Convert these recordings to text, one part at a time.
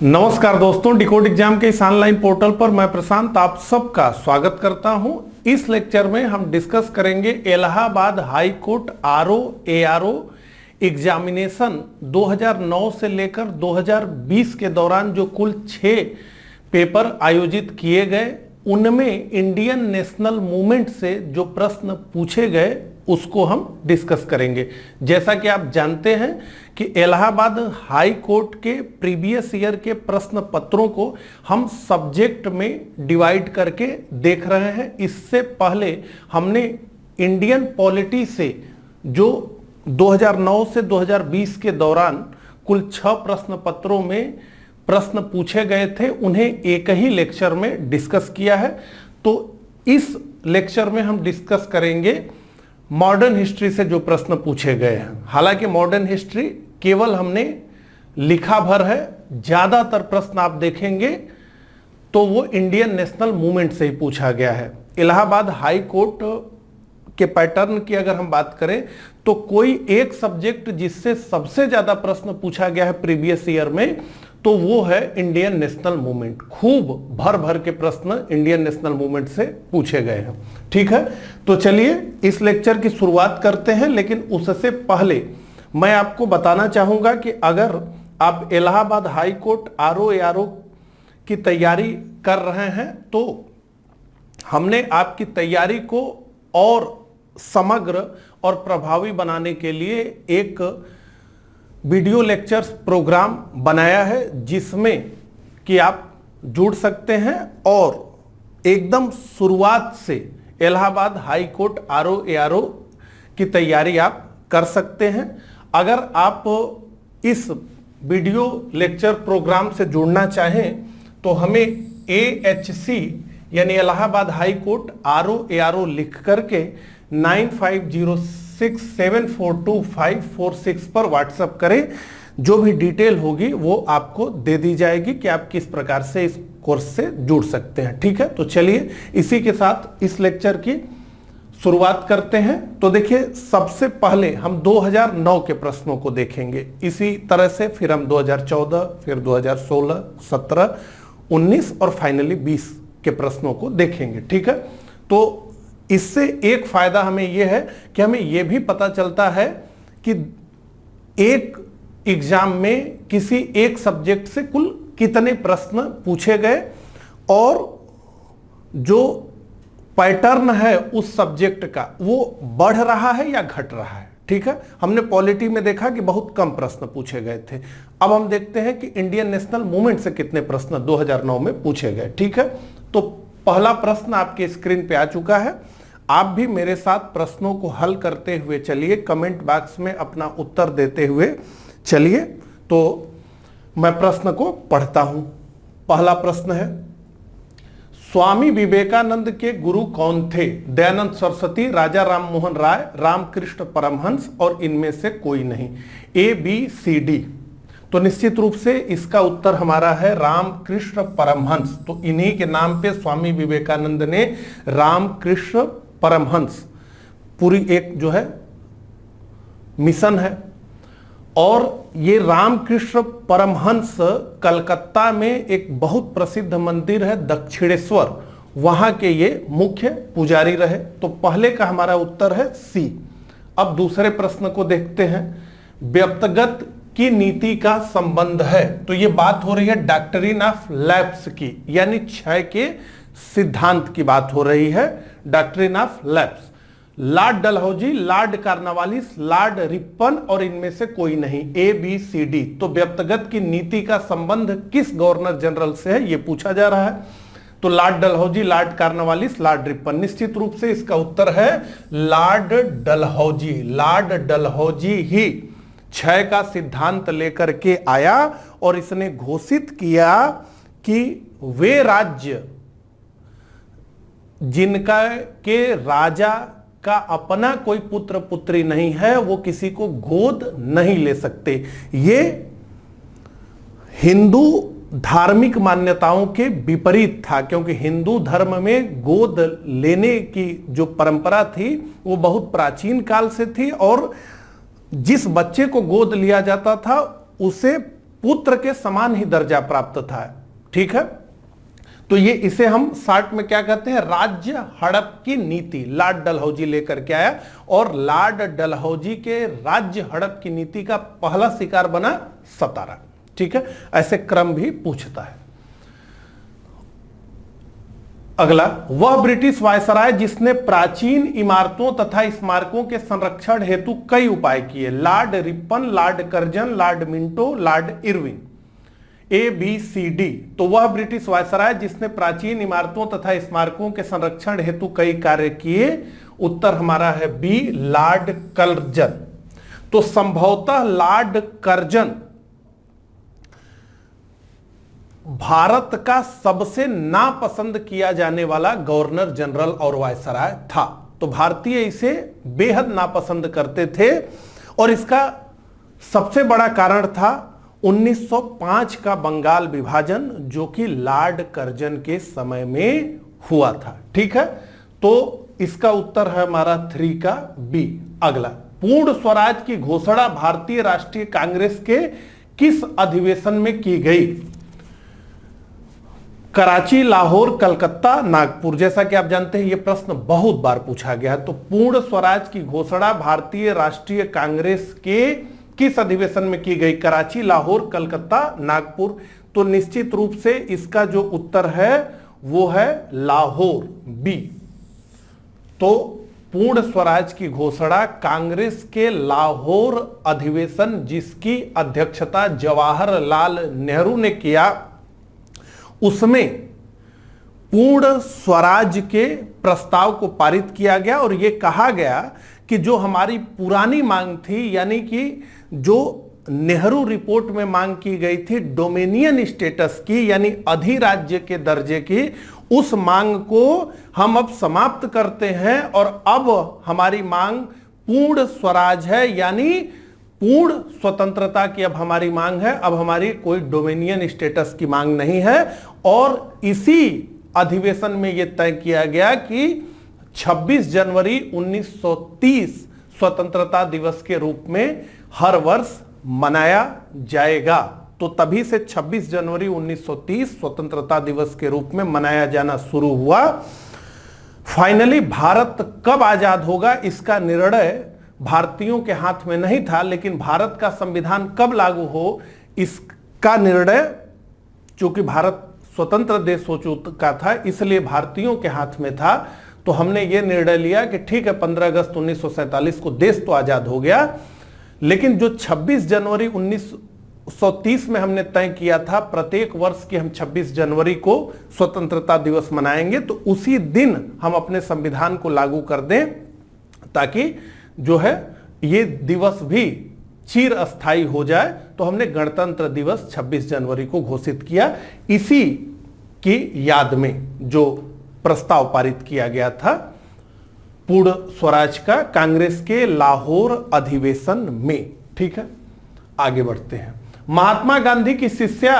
नमस्कार दोस्तों, decode exam के इस ऑनलाइन पोर्टल पर मैं प्रशांत आप सबका स्वागत करता हूं। इस लेक्चर में हम डिस्कस करेंगे Allahabad high court RO ARO examination 2009 से लेकर 2020 के दौरान जो कुल 6 पेपर आयोजित किए गए, उनमें इंडियन नेशनल मूवमेंट से जो प्रश्न पूछे गए उसको हम डिस्कस करेंगे। जैसा कि आप जानते हैं कि इलाहाबाद हाई कोर्ट के प्रीवियस ईयर के प्रश्न पत्रों को हम सब्जेक्ट में डिवाइड करके देख रहे हैं। इससे पहले हमने इंडियन पॉलिटी से जो 2009 से 2020 के दौरान कुल 6 प्रश्न पत्रों में प्रश्न पूछे गए थे, उन्हें एक ही लेक्चर में डिस्कस किया है। तो इस लेक्चर में हम डिस्कस करेंगे मॉडर्न हिस्ट्री से जो प्रश्न पूछे गए हैं। हालांकि मॉडर्न हिस्ट्री केवल हमने लिखा भर है, ज्यादातर प्रश्न आप देखेंगे तो वो इंडियन नेशनल मूवमेंट से ही पूछा गया है। इलाहाबाद हाई कोर्ट के पैटर्न की अगर हम बात करें तो कोई एक सब्जेक्ट जिससे सबसे ज्यादा प्रश्न पूछा गया है प्रीवियस ईयर में, तो वो है इंडियन नेशनल मूवमेंट। खूब भर भर के प्रश्न इंडियन नेशनल मूवमेंट से पूछे गए हैं। ठीक है, तो चलिए इस लेक्चर की शुरुआत करते हैं। लेकिन उससे पहले मैं आपको बताना चाहूंगा कि अगर आप Allahabad high court RO ARO की तैयारी कर रहे हैं तो हमने आपकी तैयारी को और समग्र और प्रभावी बनाने के लिए एक वीडियो लेक्चर्स प्रोग्राम बनाया है, जिसमें कि आप जुड़ सकते हैं और एकदम शुरुआत से Allahabad high court RO ARO की तैयारी आप कर सकते हैं। अगर आप इस वीडियो लेक्चर प्रोग्राम से जुड़ना चाहें तो हमें AHC यानी Allahabad high court RO ARO लिख करके 9506742546 पर व्हाट्सएप करें। जो भी डिटेल होगी वो आपको दे दी जाएगी कि आप किस प्रकार से इस कोर्स से जुड़ सकते हैं। ठीक है, तो चलिए इसी के साथ इस लेक्चर की शुरुआत करते हैं। तो देखिए, सबसे पहले हम 2009 के प्रश्नों को देखेंगे। इसी तरह से फिर हम 2014, फिर 2016, 17, 19 और फाइनली 20 के प्रश्नों को देखेंगे। ठीक है, तो इससे एक फायदा हमें यह है कि हमें यह भी पता चलता है कि एक एग्जाम में किसी एक सब्जेक्ट से कुल कितने प्रश्न पूछे गए और जो पैटर्न है उस सब्जेक्ट का वो बढ़ रहा है या घट रहा है। ठीक है, हमने पॉलिटी में देखा कि बहुत कम प्रश्न पूछे गए थे। अब हम देखते हैं कि इंडियन नेशनल मूवमेंट से कितने प्रश्न 2009 में पूछे गए। ठीक है, तो पहला प्रश्न आपके स्क्रीन पे आ चुका है। आप भी मेरे साथ प्रश्नों को हल करते हुए चलिए, कमेंट बॉक्स में अपना उत्तर देते हुए चलिए। तो मैं प्रश्न को पढ़ता हूं। पहला प्रश्न है, स्वामी विवेकानंद के गुरु कौन थे? दयानंद सरस्वती, राजा राम मोहन राय, रामकृष्ण परमहंस और इनमें से कोई नहीं। ABCD। तो निश्चित रूप से इसका उत्तर हमारा है रामकृष्ण परमहंस। तो इन्हीं के नाम पे स्वामी विवेकानंद ने रामकृष्ण परमहंस पूरी एक जो है मिशन है। और ये रामकृष्ण परमहंस कलकत्ता में एक बहुत प्रसिद्ध मंदिर है दक्षिणेश्वर, वहां के ये मुख्य पुजारी रहे। तो पहले का हमारा उत्तर है C। अब दूसरे प्रश्न को देखते हैं। व्यक्तिगत की नीति का संबंध है, तो ये बात हो रही है डॉक्ट्रिन ऑफ लैप्स की, यानी क्षय के सिद्धांत की बात हो रही है, doctrine of lapse. Lord Dalhousie, Lord Cornwallis, Lord Ripon और इनमें से कोई नहीं। ABCD। तो व्यक्तिगत की नीति का संबंध किस गवर्नर जनरल से है ये पूछा जा रहा है। तो Lord Dalhousie, Lord Cornwallis, Lord Ripon. निश्चित रूप से इसका उत्तर है लॉर्ड डलहौजी। लॉर्ड डलहौजी ही क्षय का सिद्धांत लेकर के आया और इसने घोषित किया कि वे राज्य जिनका के राजा का अपना कोई पुत्र पुत्री नहीं है वो किसी को गोद नहीं ले सकते। ये हिंदू धार्मिक मान्यताओं के विपरीत था, क्योंकि हिंदू धर्म में गोद लेने की जो परंपरा थी वो बहुत प्राचीन काल से थी और जिस बच्चे को गोद लिया जाता था उसे पुत्र के समान ही दर्जा प्राप्त था। ठीक है, तो ये इसे हम शार्ट में क्या कहते हैं, राज्य हड़प की नीति। लॉर्ड डलहौजी लेकर के आया और लॉर्ड डलहौजी के राज्य हड़प की नीति का पहला शिकार बना सतारा। ठीक है, ऐसे क्रम भी पूछता है। अगला, वह ब्रिटिश वायसराय जिसने प्राचीन इमारतों तथा स्मारकों के संरक्षण हेतु कई उपाय किए। Lord Ripon, Lord Curzon, Lord Minto, Lord Irwin. ABCD। तो वह ब्रिटिश वायसराय जिसने प्राचीन इमारतों तथा स्मारकों के संरक्षण हेतु कई कार्य किए। उत्तर हमारा है B, लॉर्ड कर्जन। तो संभवतः लॉर्ड कर्जन भारत का सबसे नापसंद किया जाने वाला गवर्नर जनरल और वायसराय था। तो भारतीय इसे बेहद नापसंद करते थे और इसका सबसे बड़ा कारण था 1905 का बंगाल विभाजन, जो कि लॉर्ड कर्जन के समय में हुआ था। ठीक है, तो इसका उत्तर है हमारा 3 का B। अगला, पूर्ण स्वराज की घोषणा भारतीय राष्ट्रीय कांग्रेस के किस अधिवेशन में की गई। कराची, लाहौर, कलकत्ता, नागपुर। जैसा कि आप जानते हैं, यह प्रश्न बहुत बार पूछा गया है। तो पूर्ण स्वराज की घोषणा भारतीय राष्ट्रीय कांग्रेस के किस अधिवेशन में की गई। कराची, लाहौर, कलकत्ता, नागपुर। तो निश्चित रूप से इसका जो उत्तर है वो है लाहौर, B। तो पूर्ण स्वराज की घोषणा कांग्रेस के लाहौर अधिवेशन, जिसकी अध्यक्षता जवाहरलाल नेहरू ने किया, उसमें पूर्ण स्वराज के प्रस्ताव को पारित किया गया और यह कहा गया कि जो हमारी पुरानी मांग थी, यानी कि जो नेहरू रिपोर्ट में मांग की गई थी डोमिनियन स्टेटस की, यानी अधिराज्य के दर्जे की, उस मांग को हम अब समाप्त करते हैं और अब हमारी मांग पूर्ण स्वराज है, यानी पूर्ण स्वतंत्रता की अब हमारी मांग है। अब हमारी कोई डोमिनियन स्टेटस की मांग नहीं है। और इसी अधिवेशन में यह तय किया गया कि 26 जनवरी 1930 स्वतंत्रता दिवस के रूप में हर वर्ष मनाया जाएगा। तो तभी से 26 जनवरी 1930 स्वतंत्रता दिवस के रूप में मनाया जाना शुरू हुआ। फाइनली भारत कब आजाद होगा, इसका निर्णय भारतीयों के हाथ में नहीं था, लेकिन भारत का संविधान कब लागू हो, इसका निर्णय, चूंकि भारत स्वतंत्र देश हो चुका था, इसलिए भारतीयों के हाथ में था। तो हमने यह निर्णय लिया कि ठीक है, 15 अगस्त 1947 को देश तो आजाद हो गया, लेकिन जो 26 जनवरी 1930 में हमने तय किया था प्रत्येक वर्ष की हम 26 जनवरी को स्वतंत्रता दिवस मनाएंगे, तो उसी दिन हम अपने संविधान को लागू कर दें, ताकि जो है ये दिवस भी चिर अस्थायी हो जाए। तो हमने गणतंत्र दिवस 26 जनवरी को घोषित किया। इसी की याद में जो प्रस्ताव पारित किया गया था पूर्ण स्वराज का कांग्रेस के लाहौर अधिवेशन में। ठीक है, आगे बढ़ते हैं। महात्मा गांधी की शिष्या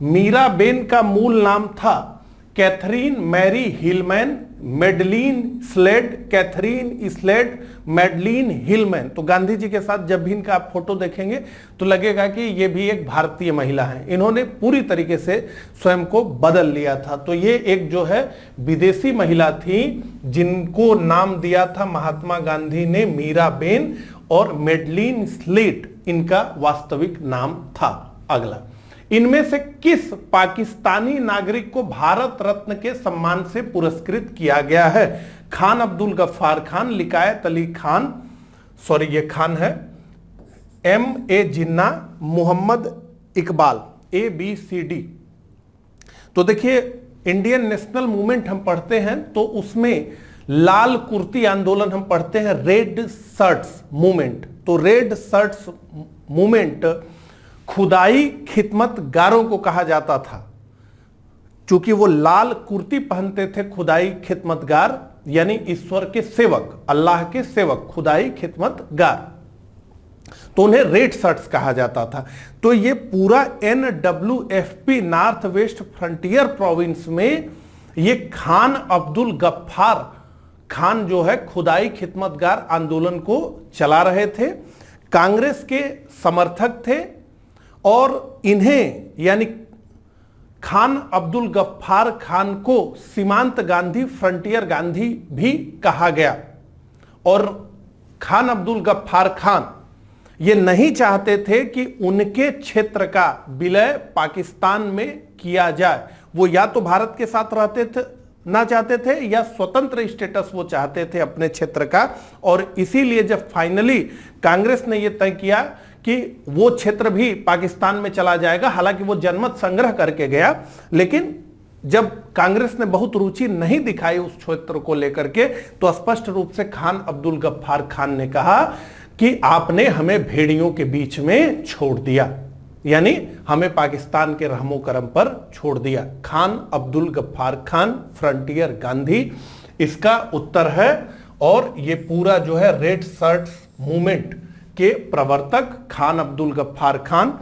मीराबेन का मूल नाम था Catherine Mary Hillman, Madeline Slade, Catherine Slade, Madeline Hillman. तो गांधी जी के साथ जब भी इनका आप फोटो देखेंगे तो लगेगा कि ये भी एक भारतीय महिला है। इन्होंने पूरी तरीके से स्वयं को बदल लिया था। तो ये एक जो है विदेशी महिला थी जिनको नाम दिया था महात्मा गांधी ने मीराबेन, और मेडलिन स्लेड इनका वास्तविक नाम था। अगला, इनमें से किस पाकिस्तानी नागरिक को भारत रत्न के सम्मान से पुरस्कृत किया गया है। खान अब्दुल गफ्फार खान, लिकायत अली खान, सॉरी ये खान है, M.A. जिन्ना, मोहम्मद इकबाल। ABCD। तो देखिए, इंडियन नेशनल मूवमेंट हम पढ़ते हैं तो उसमें लाल कुर्ती आंदोलन हम पढ़ते हैं, रेड शर्ट्स मूवमेंट। तो रेड शर्ट्स मूवमेंट खुदाई खिदमतगारों को कहा जाता था, चूंकि वो लाल कुर्ती पहनते थे। खुदाई खिदमतगार यानी ईश्वर के सेवक, अल्लाह के सेवक, खुदाई खिदमतगार, तो उन्हें रेड शर्ट्स कहा जाता था। तो ये पूरा NWFP north west frontier province में ये खान अब्दुल गफ्फार खान जो है खुदाई खिदमतगार आंदोलन को चला रहे थे, कांग्रेस के समर्थक थे और इन्हें यानी खान अब्दुल गफ्फार खान को सीमांत गांधी, फ्रंटियर गांधी भी कहा गया। और खान अब्दुल गफ्फार खान ये नहीं चाहते थे कि उनके क्षेत्र का विलय पाकिस्तान में किया जाए। वो या तो भारत के साथ रहते थे, ना चाहते थे, या स्वतंत्र स्टेटस वो चाहते थे अपने क्षेत्र का। और इसीलिए जब फाइनली कांग्रेस ने यह तय किया कि वो क्षेत्र भी पाकिस्तान में चला जाएगा, हालांकि वो जनमत संग्रह करके गया, लेकिन जब कांग्रेस ने बहुत रुचि नहीं दिखाई उस क्षेत्र को लेकर के, तो स्पष्ट रूप से खान अब्दुल गफ्फार खान ने कहा कि आपने हमें भेड़ियों के बीच में छोड़ दिया, यानी हमें पाकिस्तान के रहमो करम पर छोड़ दिया। खान अब्दुल गफ्फार खान, फ्रंटियर गांधी इसका उत्तर है। और ये पूरा जो है रेड शर्ट्स मूवमेंट के प्रवर्तक खान अब्दुल गफ्फार खान,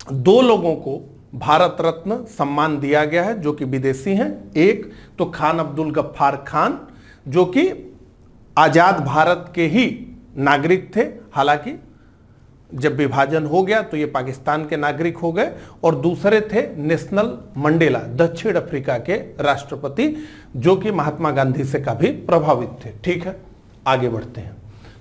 2 लोगों को भारत रत्न सम्मान दिया गया है जो कि विदेशी हैं। एक तो खान अब्दुल गफ्फार खान जो कि आजाद भारत के ही नागरिक थे, हालांकि जब विभाजन हो गया तो ये पाकिस्तान के नागरिक हो गए। और दूसरे थे नेशनल मंडेला, दक्षिण अफ्रीका के राष्ट्रपति, जो कि महात्मा गांधी से काफी प्रभावित थे। ठीक है, आगे बढ़ते हैं।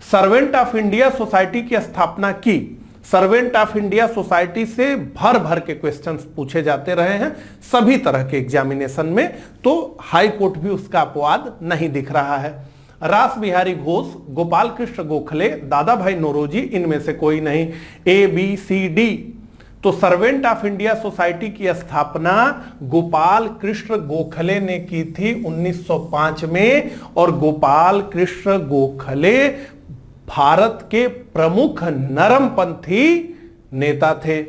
सर्वेंट ऑफ इंडिया सोसाइटी की स्थापना की। सर्वेंट ऑफ इंडिया सोसाइटी से भर भर के क्वेश्चंस पूछे जाते रहे हैं सभी तरह के एग्जामिनेशन में, तो हाई कोर्ट भी उसका अपवाद नहीं दिख रहा है। रास बिहारी घोष, गोपाल कृष्ण गोखले, दादा भाई नौरोजी, इनमें से कोई नहीं। ABCD। तो सर्वेंट ऑफ इंडिया सोसाइटी की स्थापना गोपाल कृष्ण गोखले ने की थी 1905 में। और गोपाल कृष्ण गोखले भारत के प्रमुख नरमपंथी नेता थे।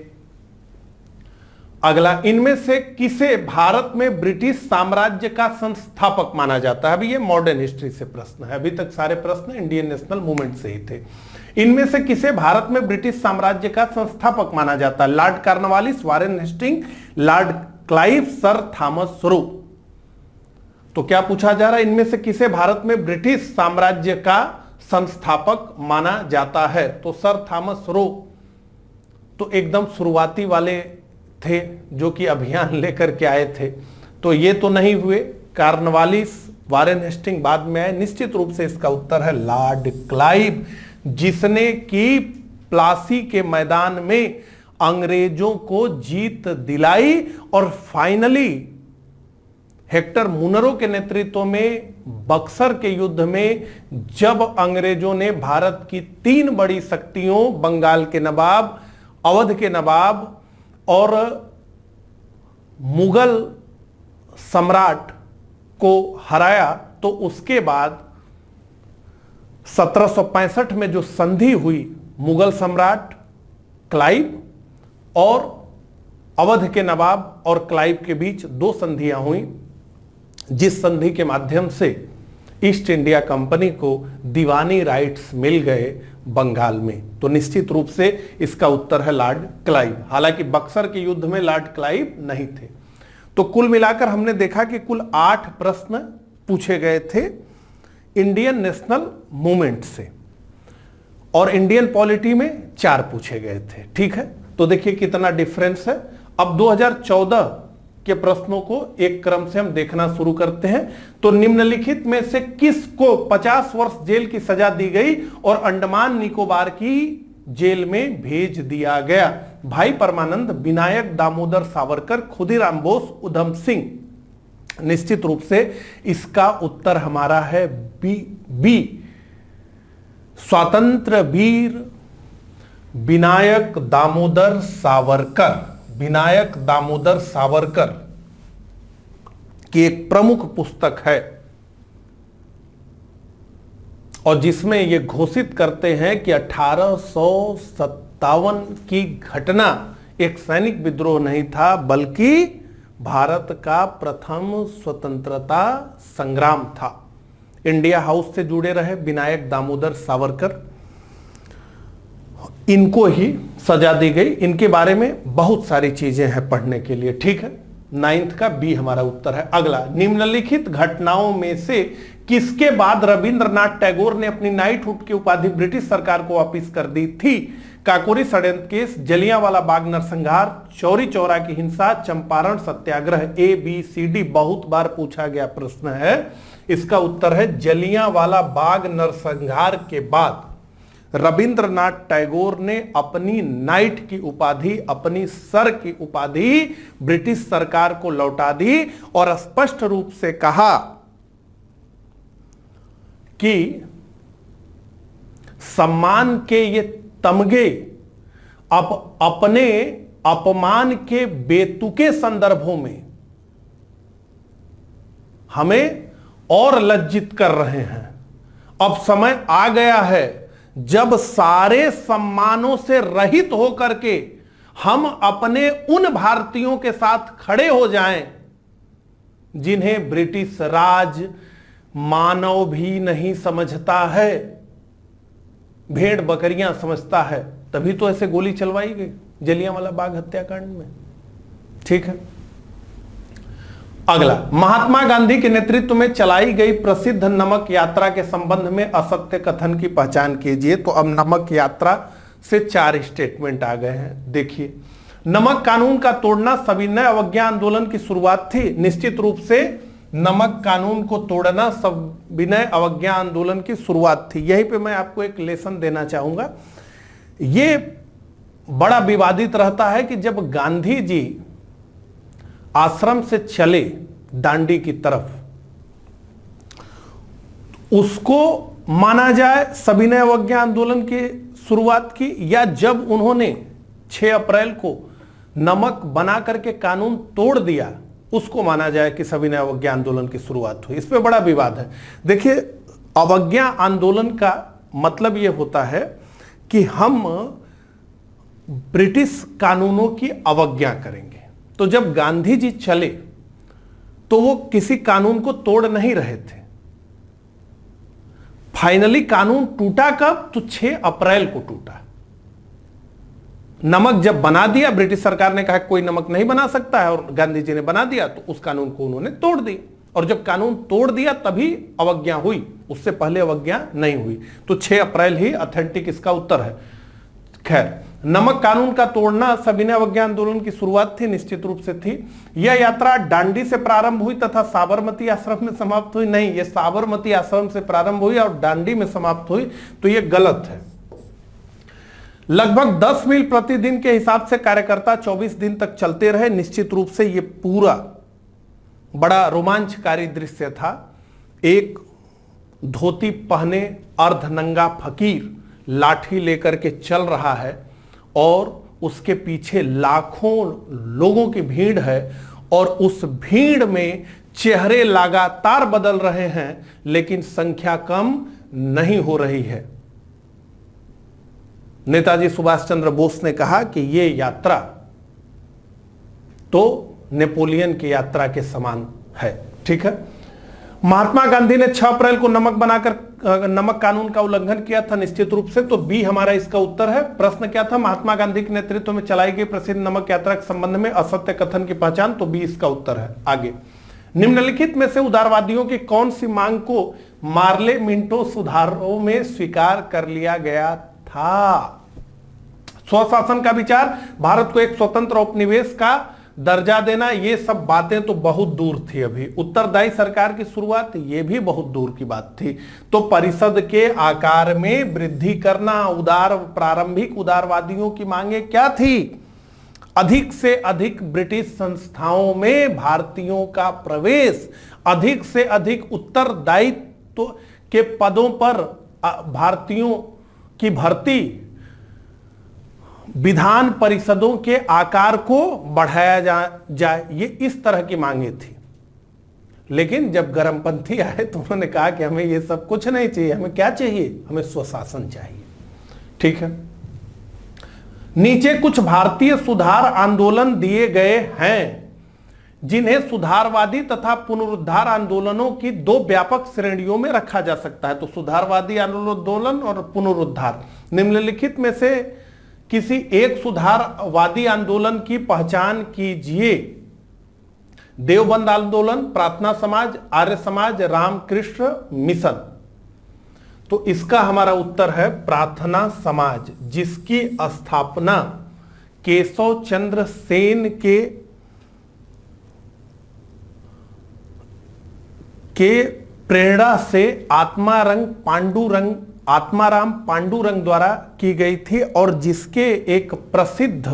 अगला, इनमें से किसे भारत में ब्रिटिश साम्राज्य का संस्थापक माना जाता है? अभी ये मॉडर्न हिस्ट्री से प्रश्न है, अभी तक सारे प्रश्न इंडियन नेशनल मूवमेंट से ही थे। इनमें से किसे भारत में ब्रिटिश साम्राज्य का संस्थापक माना जाता है? Lord Cornwallis, Warren Hasting, Lord Clive, Sir Thomas Roe. तो क्या पूछा जा रहा है, इनमें से किसे भारत में ब्रिटिश साम्राज्य का संस्थापक माना जाता है? तो सर थॉमस रो तो एकदम शुरुआती वाले थे जो कि अभियान लेकर के आए थे, तो ये तो नहीं हुए। कॉर्नवालिस, वारेन हेस्टिंग बाद में आए। निश्चित रूप से इसका उत्तर है लॉर्ड क्लाइव, जिसने कि प्लासी के मैदान में अंग्रेजों को जीत दिलाई। और फाइनली हेक्टर मुनरो के नेतृत्व में बक्सर के युद्ध में जब अंग्रेजों ने भारत की 3 बड़ी शक्तियों, बंगाल के नवाब, अवध के नवाब और मुगल सम्राट को हराया, तो उसके बाद 1765 में जो संधि हुई मुगल सम्राट क्लाइव और अवध के नवाब और क्लाइव के बीच 2 संधियां हुई, जिस संधि के माध्यम से ईस्ट इंडिया कंपनी को दीवानी राइट्स मिल गए बंगाल में। तो निश्चित रूप से इसका उत्तर है लॉर्ड क्लाइव। हालांकि बक्सर के युद्ध में लॉर्ड क्लाइव नहीं थे। तो कुल मिलाकर हमने देखा कि कुल 8 प्रश्न पूछे गए थे इंडियन नेशनल मूवमेंट से, और इंडियन पॉलिटी में 4 पूछे गए थे। ठीक है, तो देखिए कितना डिफरेंस है। अब 2014 के प्रश्नों को एक क्रम से हम देखना शुरू करते हैं। तो निम्नलिखित में से किसको 50 वर्ष जेल की सजा दी गई और अंडमान निकोबार की जेल में भेज दिया गया? भाई परमानंद, विनायक दामोदर सावरकर, खुदीराम बोस, उधम सिंह। निश्चित रूप से इसका उत्तर हमारा है बी, स्वतंत्र वीर विनायक दामोदर सावरकर। विनायक दामोदर सावरकर की एक प्रमुख पुस्तक है और जिसमें यह घोषित करते हैं कि 1857 की घटना एक सैनिक विद्रोह नहीं था, बल्कि भारत का प्रथम स्वतंत्रता संग्राम था। इंडिया हाउस से जुड़े रहे विनायक दामोदर सावरकर, इनको ही सजा दी गई। इनके बारे में बहुत सारी चीजें हैं पढ़ने के लिए। ठीक है, 9th का बी हमारा उत्तर है। अगला, निम्नलिखित घटनाओं में से किसके बाद रविंद्रनाथ टैगोर ने अपनी नाइटहुड की उपाधि ब्रिटिश सरकार को वापस कर दी थी? काकोरी षड्यंत्र केस, जलियांवाला बाग नरसंहार, चौरी चौरा की हिंसा, चंपारण सत्याग्रह। ABCD बहुत बार पूछा गया प्रश्न है। इसका उत्तर है जलियांवाला बाग नरसंहार के बाद रविंद्रनाथ टैगोर ने अपनी नाइट की उपाधि, अपनी सर की उपाधि ब्रिटिश सरकार को लौटा दी और स्पष्ट रूप से कहा कि सम्मान के ये तमगे अब अपने अपमान के बेतुके संदर्भों में हमें और लज्जित कर रहे हैं। अब समय आ गया है जब सारे सम्मानों से रहित होकर के हम अपने उन भारतीयों के साथ खड़े हो जाएं जिन्हें ब्रिटिश राज मानव भी नहीं समझता है, भेड़ बकरियां समझता है। तभी तो ऐसे गोली चलवाई गई जलियांवाला बाग हत्याकांड में। ठीक है, अगला, महात्मा गांधी के नेतृत्व में चलाई गई प्रसिद्ध नमक यात्रा के संबंध में असत्य कथन की पहचान कीजिए। तो अब नमक यात्रा से 4 स्टेटमेंट आ गए हैं। देखिए, नमक कानून का तोड़ना सविनय अवज्ञा आंदोलन की शुरुआत थी। निश्चित रूप से नमक कानून को तोड़ना सविनय अवज्ञा आंदोलन की शुरुआत थी। यहीं पे मैं आपको एक लेसन देना चाहूंगा। ये बड़ा विवादित रहता है कि जब गांधी जी आश्रम से चले दांडी की तरफ, उसको माना जाए सविनय अवज्ञा आंदोलन की शुरुआत की, या जब उन्होंने 6 अप्रैल को नमक बना करके कानून तोड़ दिया उसको माना जाए कि सविनय अवज्ञा आंदोलन की शुरुआत हुई। इस पे बड़ा विवाद है। देखिए, अवज्ञा आंदोलन का मतलब यह होता है कि हम ब्रिटिश कानूनों की अवज्ञा करेंगे। तो जब गांधी जी चले तो वो किसी कानून को तोड़ नहीं रहे थे। फाइनली कानून टूटा कब? तो 6 अप्रैल को टूटा। नमक जब बना दिया, ब्रिटिश सरकार ने कहा कोई नमक नहीं बना सकता है, और गांधी जी ने बना दिया, तो उस कानून को उन्होंने तोड़ दिया। और जब कानून तोड़ दिया तभी अवज्ञा हुई, उससे पहले अवज्ञा नहीं हुई। तो 6 अप्रैल ही ऑथेंटिक इसका उत्तर है। खैर, नमक कानून का तोड़ना सविनय अवज्ञा आंदोलन की शुरुआत थी, निश्चित रूप से थी। यह यात्रा दांडी से प्रारंभ हुई तथा साबरमती आश्रम में समाप्त हुई। नहीं, यह साबरमती आश्रम से प्रारंभ हुई और दांडी में समाप्त हुई, तो यह गलत है। लगभग 10 मील प्रतिदिन के हिसाब से कार्यकर्ता 24 दिन तक चलते रहे। निश्चित रूप से यह पूरा बड़ा रोमांचकारी दृश्य था। एक धोती पहने अर्धनंगा फकीर लाठी लेकर के चल रहा है और उसके पीछे लाखों लोगों की भीड़ है, और उस भीड़ में चेहरे लगातार बदल रहे हैं लेकिन संख्या कम नहीं हो रही है। नेताजी सुभाष चंद्र बोस ने कहा कि यह यात्रा तो नेपोलियन की यात्रा के समान है। ठीक है, महात्मा गांधी ने 6 अप्रैल को नमक बनाकर नमक कानून का उल्लंघन किया था, निश्चित रूप से। तो बी हमारा इसका उत्तर है। प्रश्न क्या था? महात्मा गांधी के नेतृत्व में चलाई गई प्रसिद्ध नमक यात्रा के संबंध में असत्य कथन की पहचान, तो बी इसका उत्तर है। आगे, निम्नलिखित में से उदारवादियों की कौन सी मांग को मार्ले मिंटो सुधारों में स्वीकार कर लिया गया था? स्वशासन का विचार, भारत को एक स्वतंत्र उपनिवेश का दर्जा देना, ये सब बातें तो बहुत दूर थी। अभी उत्तरदायी सरकार की शुरुआत, ये भी बहुत दूर की बात थी। तो परिषद के आकार में वृद्धि करना, प्रारंभिक उदारवादियों की मांगे क्या थी? अधिक से अधिक ब्रिटिश संस्थाओं में भारतीयों का प्रवेश, अधिक से अधिक उत्तरदायित्व के पदों पर भारतीयों की भर्ती, विधान परिषदों के आकार को बढ़ाया जाए, ये इस तरह की मांगे थी। लेकिन जब गर्मपंथी आए तो उन्होंने कहा कि हमें ये सब कुछ नहीं चाहिए, हमें क्या चाहिए? हमें स्वशासन चाहिए। ठीक है, नीचे कुछ भारतीय सुधार आंदोलन दिए गए हैं जिन्हें सुधारवादी तथा पुनरुद्धार आंदोलनों की 2 व्यापक श्रेणियों में रखा जा सकता है। तो सुधारवादी आंदोलन और पुनरुद्धार। निम्नलिखित में से किसी एक सुधारवादी आंदोलन की पहचान कीजिए। देवबंद आंदोलन, प्रार्थना समाज, आर्य समाज, रामकृष्ण मिशन। तो इसका हमारा उत्तर है प्रार्थना समाज, जिसकी स्थापना केशव चंद्र सेन के प्रेरणा से आत्माराम पांडुरंग द्वारा की गई थी और जिसके एक प्रसिद्ध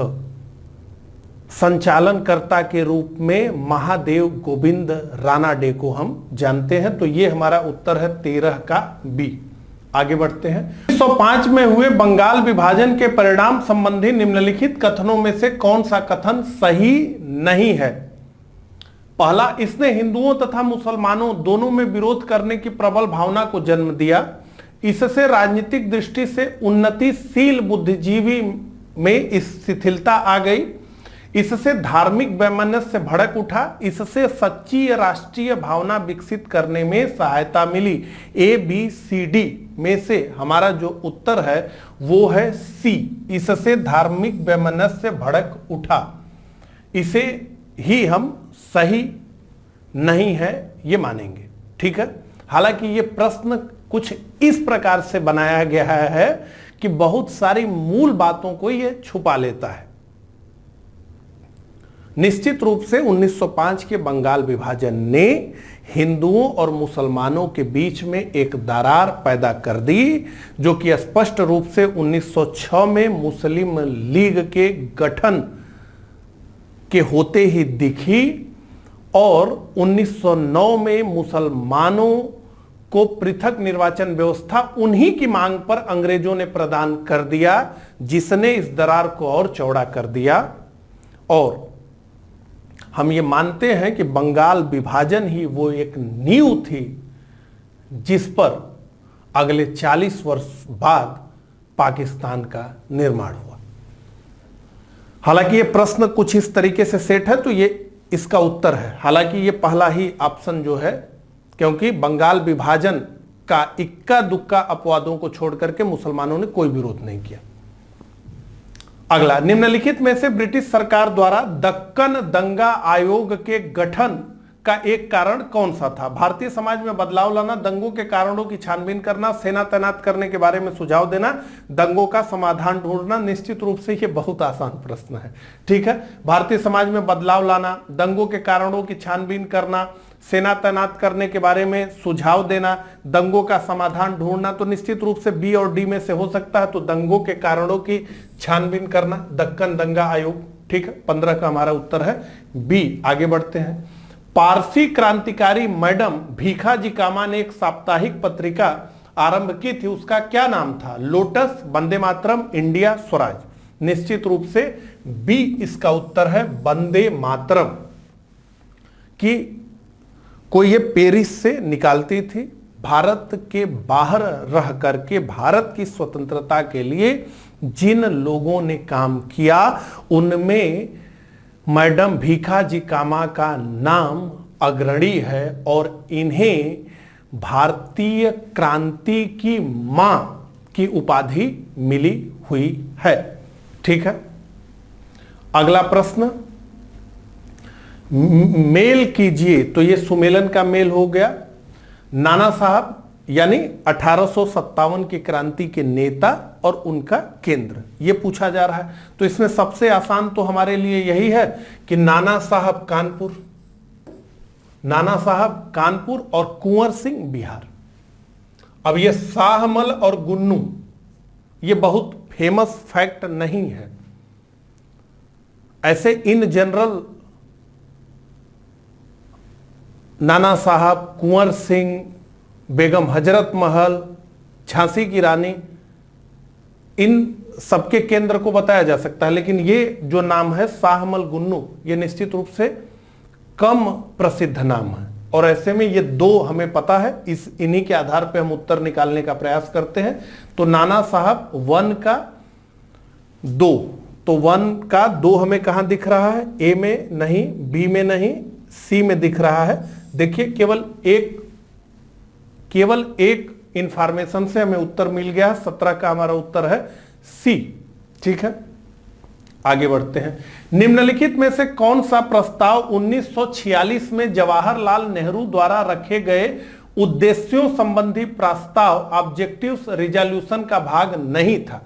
संचालनकर्ता के रूप में महादेव गोविंद रानाडे को हम जानते हैं। तो ये हमारा उत्तर है 13 का बी। आगे बढ़ते हैं। 1905 में हुए बंगाल विभाजन के परिणाम संबंधी निम्नलिखित कथनों में से कौन सा कथन सही नहीं है? पहला, इसने हिंदुओं तथा मुसलमानों दोनों में विरोध करने की प्रबल भावना को जन्म दिया। इससे राजनीतिक दृष्टि से उन्नतिशील बुद्धिजीवी में इस शिथिलता आ गई। इससे धार्मिक वैमनस्य भड़क उठा। इससे सच्ची राष्ट्रीय भावना विकसित करने में सहायता मिली। ए बी सी डी में से हमारा जो उत्तर है वो है सी, इससे धार्मिक वैमनस्य भड़क उठा। इसे ही हम सही नहीं है ये मानेंगे। ठीक है। हालांकि ये प्रश्न कुछ इस प्रकार से बनाया गया है कि बहुत सारी मूल बातों को ये छुपा लेता है। निश्चित रूप से 1905 के बंगाल विभाजन ने हिंदुओं और मुसलमानों के बीच में एक दरार पैदा कर दी, जो कि स्पष्ट रूप से 1906 में मुस्लिम लीग के गठन के होते ही दिखी और 1909 में मुसलमानों को पृथक निर्वाचन व्यवस्था उन्हीं की मांग पर अंग्रेजों ने प्रदान कर दिया, जिसने इस दरार को और चौड़ा कर दिया। और हम ये मानते हैं कि बंगाल विभाजन ही वो एक नींव थी जिस पर अगले 40 वर्ष बाद पाकिस्तान का निर्माण हुआ। हालांकि ये प्रश्न कुछ इस तरीके से सेट है, तो ये इसका उत्तर है। हालांकि ये पहला ही ऑप्शन जो है, क्योंकि बंगाल विभाजन का इक्का दुक्का अपवादों को छोड़ करके मुसलमानों ने कोई विरोध नहीं किया। अगला, निम्नलिखित में से ब्रिटिश सरकार द्वारा दक्कन दंगा आयोग के गठन का एक कारण कौन सा था? भारतीय समाज में बदलाव लाना, दंगों के कारणों की छानबीन करना, सेना तैनात करने के बारे में सुझाव देना, दंगों का समाधान ढूंढना। निश्चित रूप से ये बहुत आसान प्रश्न है। ठीक है। भारतीय समाज में बदलाव लाना, दंगों के कारणों की छानबीन करना, सेना तैनात करने के बारे में सुझाव देना, दंगों का समाधान ढूंढना, तो निश्चित रूप से बी और डी में से हो सकता है। तो दंगों के कारणों की छानबीन करना, दक्कन दंगा आयोग। ठीक है। 15 का हमारा उत्तर है बी। आगे बढ़ते हैं। पारसी क्रांतिकारी मैडम भीखाजी कामा ने एक साप्ताहिक पत्रिका आरंभ की थी, उसका क्या नाम था? Lotus, Vande Mataram, India Swaraj. निश्चित रूप से बी इसका उत्तर है, वंदे मातरम की को ये पेरिस से निकालती थी। भारत के बाहर रह करके भारत की स्वतंत्रता के लिए जिन लोगों ने काम किया उनमें मैडम भीखाजी कामा का नाम अग्रणी है और इन्हें भारतीय क्रांति की मां की उपाधि मिली हुई है। ठीक है। अगला प्रश्न, मेल कीजिए, तो ये सुमेलन का मेल हो गया। नाना साहब यानी 1857 की क्रांति के नेता और उनका केंद्र, ये पूछा जा रहा है। तो इसमें सबसे आसान तो हमारे लिए यही है कि नाना साहब कानपुर और कुंवर सिंह बिहार। अब ये शाहमल और गुन्नू ये बहुत फेमस फैक्ट नहीं है। ऐसे इन जनरल नाना साहब, कुंवर सिंह, बेगम हजरत महल, झांसी की रानी, इन सबके केंद्र को बताया जा सकता है, लेकिन ये जो नाम है शाहमल गुन्नू ये निश्चित रूप से कम प्रसिद्ध नाम है। और ऐसे में ये दो हमें पता है, इन्हीं के आधार पे हम उत्तर निकालने का प्रयास करते हैं। तो नाना साहब 1 का 2, तो 1 का 2 हमें कहां दिख रहा है? ए में नहीं, बी में नहीं, सी में दिख रहा है। देखिए केवल एक इंफॉर्मेशन से हमें उत्तर मिल गया। 17 का हमारा उत्तर है सी। ठीक है। आगे बढ़ते हैं। निम्नलिखित में से कौन सा प्रस्ताव 1946 में जवाहरलाल नेहरू द्वारा रखे गए उद्देश्यों संबंधी प्रस्ताव ऑब्जेक्टिव्स रिजोल्यूशन का भाग नहीं था।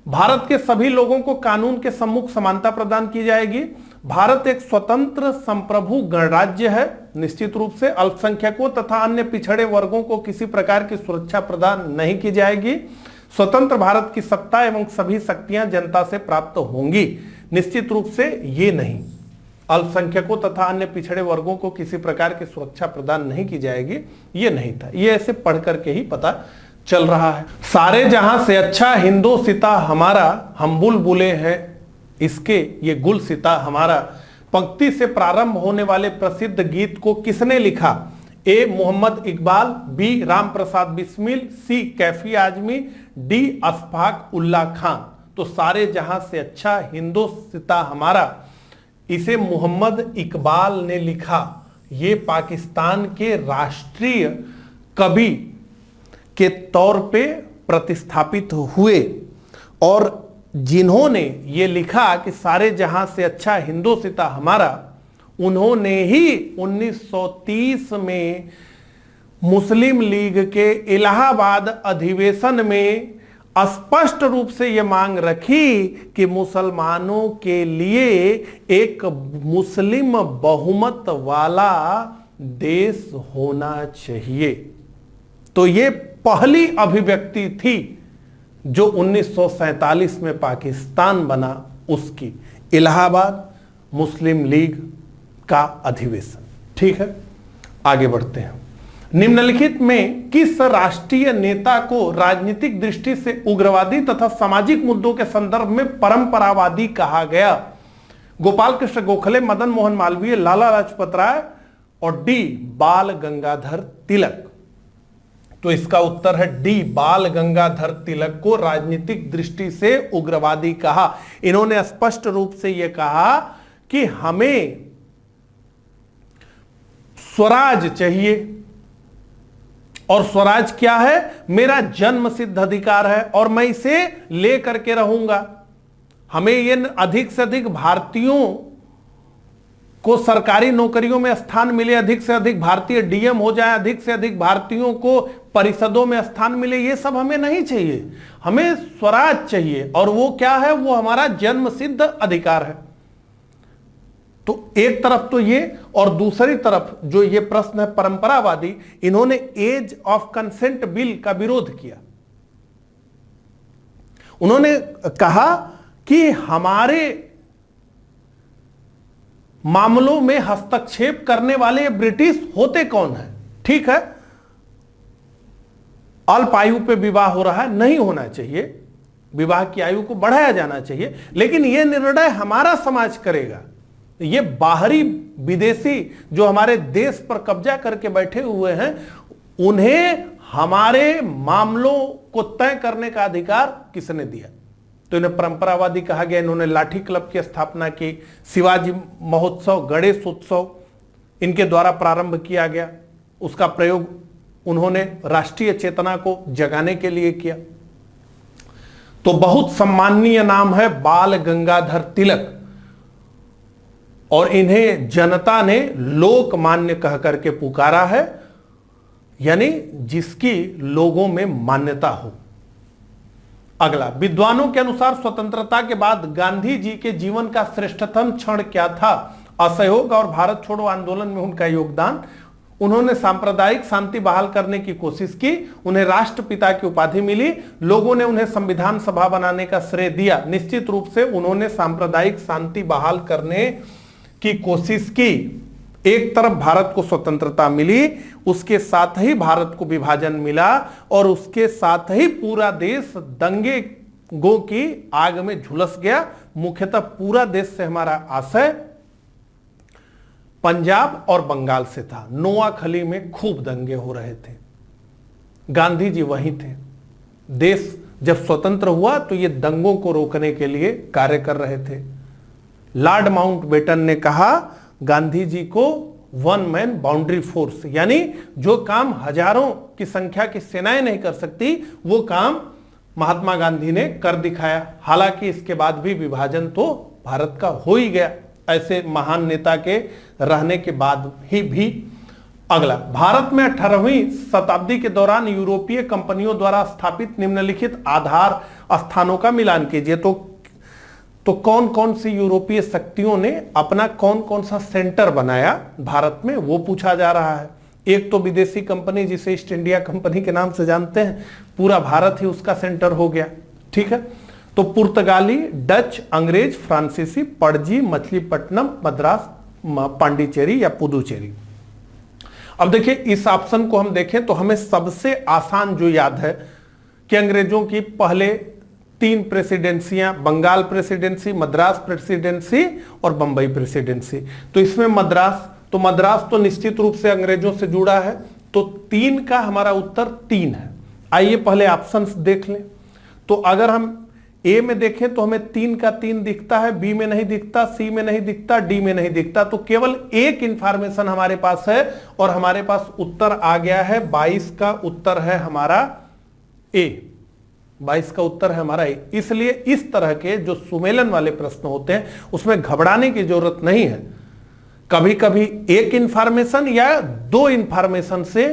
भारत के सभी लोगों को कानून के सम्मुख समानता प्रदान की जाएगी। भारत एक स्वतंत्र संप्रभु गणराज्य है। निश्चित रूप से अल्पसंख्यकों तथा अन्य पिछड़े वर्गों को किसी प्रकार की सुरक्षा प्रदान नहीं की जाएगी। स्वतंत्र भारत की सत्ता एवं सभी शक्तियां जनता से प्राप्त होंगी। निश्चित रूप से ये नहीं, अल्पसंख्यकों तथा अन्य पिछड़े वर्गों को किसी प्रकार की सुरक्षा प्रदान नहीं की जाएगी, ये नहीं था। ये ऐसे पढ़ करके ही पता चल रहा है। सारे जहां से अच्छा हिंदोसिता हमारा, हम बुलबुले हैं इसके, ये गुलसिता हमारा पंक्ति से प्रारंभ होने वाले प्रसिद्ध गीत को किसने लिखा? ए मोहम्मद इकबाल, बी राम प्रसाद बिस्मिल, सी कैफी आजमी, डी अशफाक उल्लाह खान। तो सारे जहां से अच्छा हिंदोसिता हमारा, इसे मोहम्मद इकबाल ने लिखा। ये पाकिस्तान के राष्ट्रीय कवि के तौर पे प्रतिस्थापित हुए और जिन्होंने ये लिखा कि सारे जहां से अच्छा हिंदोसिता हमारा, उन्होंने ही 1930 में मुस्लिम लीग के इलाहाबाद अधिवेशन में स्पष्ट रूप से यह मांग रखी कि मुसलमानों के लिए एक मुस्लिम बहुमत वाला देश होना चाहिए। तो ये पहली अभिव्यक्ति थी जो 1947 में पाकिस्तान बना, उसकी इलाहाबाद मुस्लिम लीग का अधिवेशन। ठीक है, आगे बढ़ते हैं। निम्नलिखित में किस राष्ट्रीय नेता को राजनीतिक दृष्टि से उग्रवादी तथा सामाजिक मुद्दों के संदर्भ में परंपरावादी कहा गया? गोपाल कृष्ण गोखले, मदन मोहन मालवीय, लाला लाजपत राय और डी बाल गंगाधर तिलक। तो इसका उत्तर है डी बाल गंगाधर तिलक को राजनीतिक दृष्टि से उग्रवादी कहा। इन्होंने स्पष्ट रूप से यह कहा कि हमें स्वराज चाहिए, और स्वराज क्या है? मेरा जन्म सिद्ध अधिकार है और मैं इसे ले करके रहूंगा। हमें ये अधिक से अधिक भारतीयों को सरकारी नौकरियों में स्थान मिले, अधिक से अधिक भारतीय डीएम हो जाए, अधिक से अधिक भारतीयों को परिषदों में स्थान मिले, ये सब हमें नहीं चाहिए। हमें स्वराज चाहिए, और वो क्या है? वो हमारा जन्म सिद्ध अधिकार है। तो एक तरफ तो ये, और दूसरी तरफ जो ये प्रश्न है परंपरावादी, इन्होंने एज ऑफ कंसेंट बिल का विरोध किया। उन्होंने कहा कि हमारे मामलों में हस्तक्षेप करने वाले ब्रिटिश होते कौन है? ठीक है, अल्प आयु पे विवाह हो रहा है, नहीं होना चाहिए, विवाह की आयु को बढ़ाया जाना चाहिए, लेकिन यह निर्णय हमारा समाज करेगा। ये बाहरी विदेशी जो हमारे देश पर कब्जा करके बैठे हुए हैं, उन्हें हमारे मामलों को तय करने का अधिकार किसने दिया? तो इन्हें परंपरावादी कहा गया। इन्होंने लाठी क्लब की स्थापना की, शिवाजी महोत्सव, गणेश उत्सव इनके द्वारा प्रारंभ किया गया। उसका प्रयोग उन्होंने राष्ट्रीय चेतना को जगाने के लिए किया। तो बहुत सम्माननीय नाम है बाल गंगाधर तिलक, और इन्हें जनता ने लोकमान्य कह करके पुकारा है, यानी जिसकी लोगों में मान्यता हो। अगला, विद्वानों के अनुसार स्वतंत्रता के बाद गांधी जी के जीवन का श्रेष्ठतम क्षण क्या था? असहयोग और भारत छोड़ो आंदोलन में उनका योगदान। उन्होंने सांप्रदायिक शांति बहाल करने की कोशिश की, उन्हें राष्ट्रपिता की उपाधि मिली, लोगों ने उन्हें संविधान सभा बनाने का श्रेय दिया। निश्चित रूप से उन्होंने सांप्रदायिक शांति बहाल करने की कोशिश की। एक तरफ भारत को स्वतंत्रता मिली, उसके साथ ही भारत को विभाजन मिला, और उसके साथ ही पूरा देश दंगों की आग में झुलस गया। मुख्यतः पूरा देश से हमारा आशय पंजाब और बंगाल से था। नोआखली में खूब दंगे हो रहे थे, गांधी जी वहीं थे। देश जब स्वतंत्र हुआ तो ये दंगों को रोकने के लिए कार्य कर रहे थे। लॉर्ड माउंटबेटन ने कहा गांधी जी को वन मैन बाउंड्री फोर्स, यानी जो काम हजारों की संख्या की सेनाएं नहीं कर सकती, वो काम महात्मा गांधी ने कर दिखाया। हालांकि इसके बाद भी विभाजन तो भारत का हो ही गया, ऐसे महान नेता के रहने के बाद ही भी। अगला, भारत में 18वीं शताब्दी के दौरान यूरोपीय कंपनियों द्वारा स्थापित निम्नलिखित आधार स्थानों का मिलान कीजिए। तो कौन कौन सी यूरोपीय शक्तियों ने अपना कौन कौन सा सेंटर बनाया भारत में, वो पूछा जा रहा है। एक तो विदेशी कंपनी जिसे ईस्ट इंडिया कंपनी के नाम से जानते हैं, पूरा भारत ही उसका सेंटर हो गया, ठीक है। तो पुर्तगाली, डच, अंग्रेज, फ्रांसीसी, पणजी, मछलीपट्टनम, मद्रास, पांडिचेरी या पुदुचेरी। अब देखिए इस ऑप्शन को हम देखें तो हमें सबसे आसान जो याद है कि अंग्रेजों की पहले 3 प्रेसिडेंसियां, बंगाल प्रेसिडेंसी, मद्रास प्रेसिडेंसी और बंबई प्रेसिडेंसी। तो इसमें मद्रास तो निश्चित रूप से अंग्रेजों से जुड़ा है, तो 3 का हमारा उत्तर 3 है। आइए पहले ऑप्शंस देख लें। तो अगर हम ए में देखें तो हमें 3 का 3 दिखता है, बी में नहीं दिखता, सी में नहीं दिखता, डी में नहीं दिखता। तो केवल एक इंफॉर्मेशन हमारे पास है और हमारे पास उत्तर आ गया है 22 का उत्तर है हमारा ए। 22 का उत्तर है हमारा ए। इसलिए इस तरह के जो सुमेलन वाले प्रश्न होते हैं उसमें घबराने की जरूरत नहीं है। कभी कभी एक इंफॉर्मेशन या 2 इंफॉर्मेशन से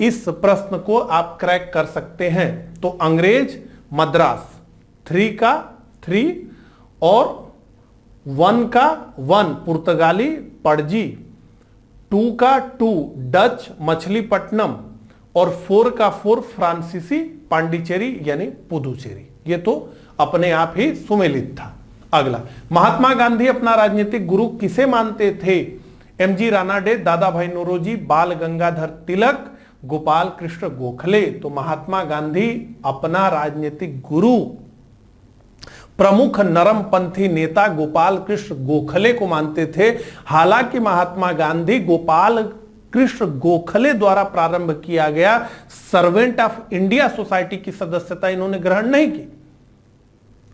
इस प्रश्न को आप क्रैक कर सकते हैं। तो अंग्रेज, मद्रास, 3 का 3 और 1 का 1 पुर्तगाली, पणजी, 2 का 2 डच, मछलीपट्टनम और 4 का 4 फ्रांसीसी, पांडिचेरी यानी पुदुचेरी। ये तो अपने आप ही सुमेलित था। अगला, महात्मा गांधी अपना राजनीतिक गुरु किसे मानते थे? एमजी रानाडे, दादा भाई नौरोजी, बाल गंगाधर तिलक, गोपाल कृष्ण गोखले। तो महात्मा गांधी अपना राजनीतिक गुरु प्रमुख नरमपंथी नेता गोपाल कृष्ण गोखले को मानते थे। हालांकि महात्मा गांधी गोपाल कृष्ण गोखले द्वारा प्रारंभ किया गया सर्वेंट ऑफ इंडिया सोसाइटी की सदस्यता इन्होंने ग्रहण नहीं की,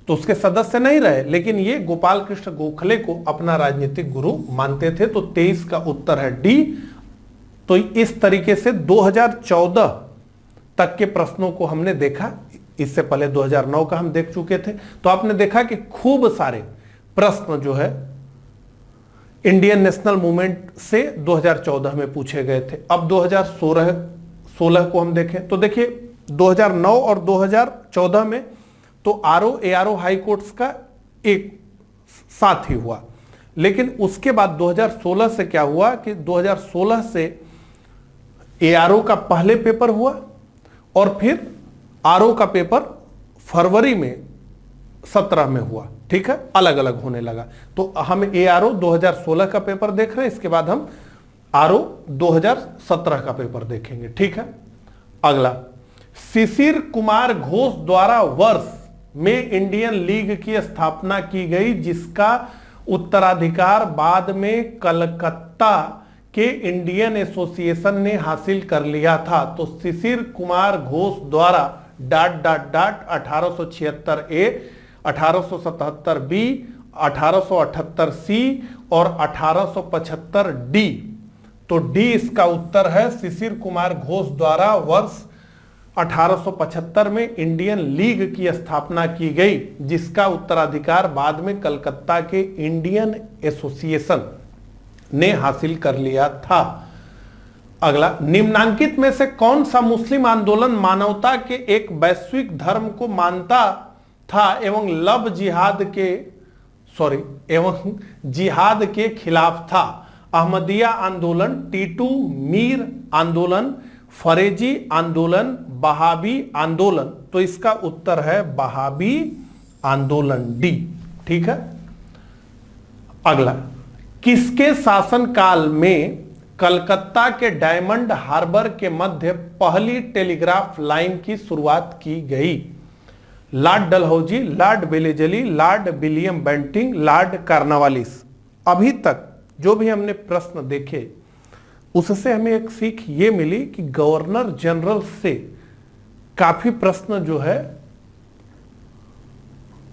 तो उसके सदस्य नहीं रहे, लेकिन ये गोपाल कृष्ण गोखले को अपना राजनीतिक गुरु मानते थे। तो 23 का उत्तर है डी। तो इस तरीके से 2014 तक के प्रश्नों को हमने देखा। इससे पहले 2009 का हम देख चुके थे। तो आपने देखा कि खूब सारे प्रश्न जो है इंडियन नेशनल मूवमेंट से 2014 में पूछे गए थे। अब 2016 को हम देखें तो देखिए 2009 और 2014 में तो आरओ एआरओ हाई कोर्ट्स का एक साथ ही हुआ, लेकिन उसके बाद 2016 से क्या हुआ कि 2016 से एआरओ का पहले पेपर हुआ और फिर आरओ का पेपर फरवरी में 17 में हुआ, ठीक है, अलग अलग होने लगा। तो हम एआरओ 2016 का पेपर देख रहे हैं, इसके बाद हम आरओ 2017 का पेपर देखेंगे, ठीक है। अगला, शिशिर कुमार घोष द्वारा वर्ष में इंडियन लीग की स्थापना की गई जिसका उत्तराधिकार बाद में कलकत्ता के इंडियन एसोसिएशन ने हासिल कर लिया था। तो शिशिर कुमार घोष द्वारा ... 1876 ए, 1877 बी, 1878 सी और 1875 डी। तो डी इसका उत्तर है। शिशिर कुमार घोष द्वारा वर्ष 1875 में इंडियन लीग की स्थापना की गई जिसका उत्तराधिकार बाद में कलकत्ता के इंडियन एसोसिएशन ने हासिल कर लिया था। अगला, निम्नांकित में से कौन सा मुस्लिम आंदोलन मानवता के एक वैश्विक धर्म को मानता था एवं जिहाद के खिलाफ था? अहमदिया आंदोलन, टीटू मीर आंदोलन, फरेजी आंदोलन, बहाबी आंदोलन। तो इसका उत्तर है बहाबी आंदोलन, डी, ठीक है। अगला, किसके शासनकाल में कलकत्ता के डायमंड हार्बर के मध्य पहली टेलीग्राफ लाइन की शुरुआत की गई? Lord Dalhousie, Lord Wellesley, Lord William Bentinck, Lord Cornwallis. अभी तक जो भी हमने प्रश्न देखे उससे हमें एक सीख ये मिली कि गवर्नर जनरल से काफी प्रश्न जो है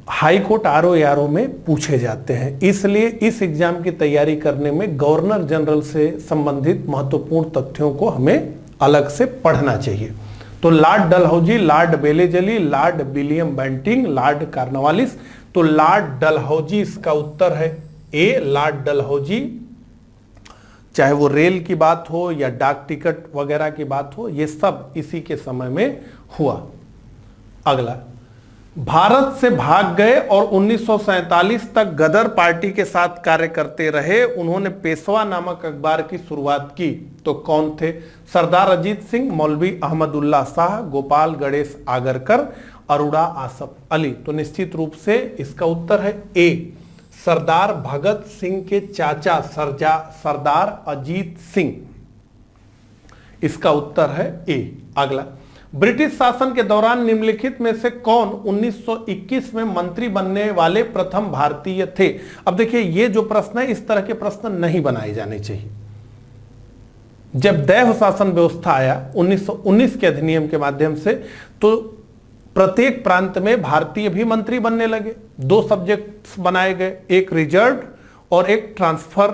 हाई कोर्ट आरओ में पूछे जाते हैं। इसलिए इस एग्जाम की तैयारी करने में गवर्नर जनरल से संबंधित महत्वपूर्ण तथ्यों को हमें अलग से पढ़ना चाहिए। तो Lord Dalhousie, Lord Wellesley, Lord William Bentinck, Lord Cornwallis. तो लॉर्ड डलहौजी इसका उत्तर है ए, लॉर्ड डलहौजी चाहे वो रेल की बात हो या डाक टिकट वगैरह की बात हो, ये सब इसी के समय में हुआ। अगला, भारत से भाग गए और 1947 तक गदर पार्टी के साथ कार्य करते रहे। उन्होंने पेशवा नामक अखबार की शुरुआत की। तो कौन थे? सरदार अजीत सिंह, मौलवी अहमदुल्ला शाह, गोपाल गणेश आगरकर, अरोड़ा आसफ अली। तो निश्चित रूप से इसका उत्तर है ए, सरदार भगत सिंह के चाचा सरदार अजीत सिंह। इसका उत्तर है ए। अगला, ब्रिटिश शासन के दौरान निम्नलिखित में से कौन 1921 में मंत्री बनने वाले प्रथम भारतीय थे? अब देखिए, ये जो प्रश्न है, इस तरह के प्रश्न नहीं बनाए जाने चाहिए। जब दैव शासन व्यवस्था आया 1919 के अधिनियम के माध्यम से, तो प्रत्येक प्रांत में भारतीय भी मंत्री बनने लगे। 2 सब्जेक्ट्स बनाए गए, एक रिजर्व और एक ट्रांसफर।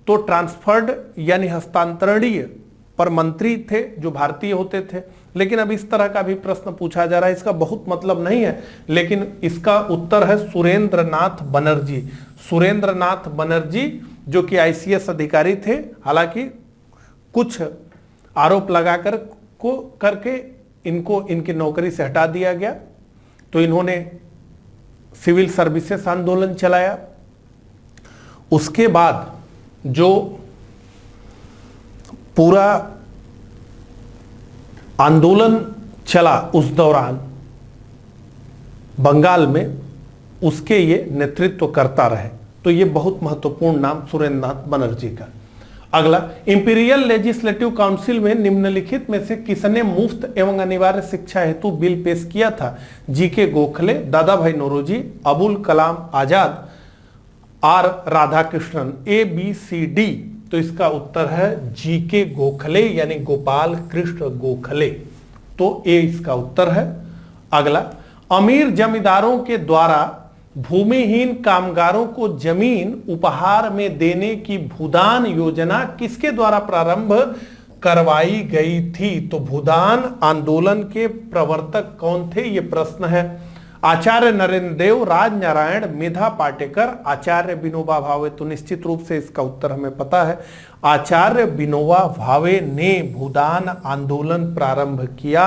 तो ट्रांसफर्ड यानी हस्तांतरणीय पर मंत्री थे जो भारतीय होते थे। लेकिन अब इस तरह का भी प्रश्न पूछा जा रहा है, इसका बहुत मतलब नहीं है, लेकिन इसका उत्तर है सुरेंद्र नाथ बनर्जी। सुरेंद्र नाथ बनर्जी जो कि आईसीएस अधिकारी थे, हालांकि कुछ आरोप लगाकर करके इनको इनकी नौकरी से हटा दिया गया। तो इन्होंने सिविल सर्विसेज आंदोलन चलाया। उसके बाद जो पूरा आंदोलन चला उस दौरान बंगाल में, उसके ये नेतृत्व करता रहे। तो ये बहुत महत्वपूर्ण नाम सुरेंद्र नाथ बनर्जी का। अगला, इंपीरियल लेजिस्लेटिव काउंसिल में निम्नलिखित में से किसने मुफ्त एवं अनिवार्य शिक्षा हेतु बिल पेश किया था? GK Gokhale, Dadabhai Naoroji, Abul Kalam Azad, R Radhakrishnan. A B C D. तो इसका उत्तर है जीके गोखले यानी गोपाल कृष्ण गोखले। तो ए इसका उत्तर है। अगला, अमीर जमींदारों के द्वारा भूमिहीन कामगारों को जमीन उपहार में देने की भूदान योजना किसके द्वारा प्रारंभ करवाई गई थी? तो भूदान आंदोलन के प्रवर्तक कौन थे, ये प्रश्न है। आचार्य नरेंद्र देव, राजनारायण, मेधा पाटेकर, आचार्य विनोबा भावे। तो निश्चित रूप से इसका उत्तर हमें पता है, आचार्य विनोबा भावे ने भूदान आंदोलन प्रारंभ किया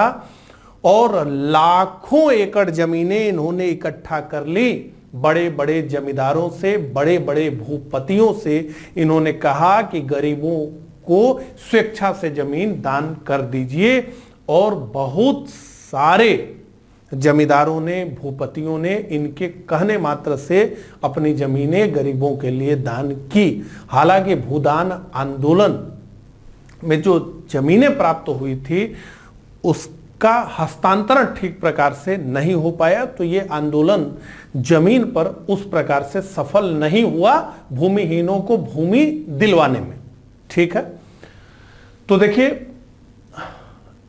और लाखों एकड़ जमीनें इन्होंने इकट्ठा कर ली। बड़े बड़े जमींदारों से, बड़े बड़े भूपतियों से इन्होंने कहा कि गरीबों को स्वेच्छा से जमीन दान कर दीजिए, और बहुत सारे जमींदारों ने, भूपतियों ने इनके कहने मात्र से अपनी जमीनें गरीबों के लिए दान की। हालांकि भूदान आंदोलन में जो जमीनें प्राप्त हुई थी उसका हस्तांतरण ठीक प्रकार से नहीं हो पाया। तो ये आंदोलन जमीन पर उस प्रकार से सफल नहीं हुआ भूमिहीनों को भूमि दिलवाने में। ठीक है, तो देखिए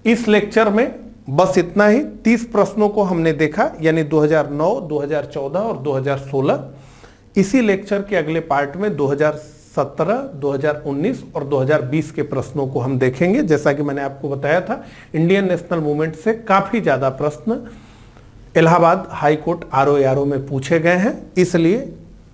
इस लेक्चर में बस इतना ही। 30 प्रश्नों को हमने देखा, यानी 2009, 2014 और 2016। इसी लेक्चर के अगले पार्ट में 2017, 2019 और 2020 के प्रश्नों को हम देखेंगे। जैसा कि मैंने आपको बताया था, इंडियन नेशनल मूवमेंट से काफी ज्यादा प्रश्न इलाहाबाद हाई कोर्ट आरओ में पूछे गए हैं, इसलिए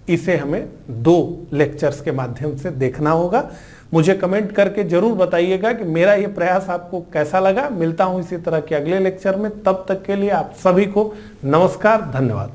इसे हमें 2 लेक्चर्स के माध्यम से देखना होगा। मुझे कमेंट करके जरूर बताइएगा कि मेरा ये प्रयास आपको कैसा लगा। मिलता हूं इसी तरह के अगले लेक्चर में, तब तक के लिए आप सभी को नमस्कार, धन्यवाद।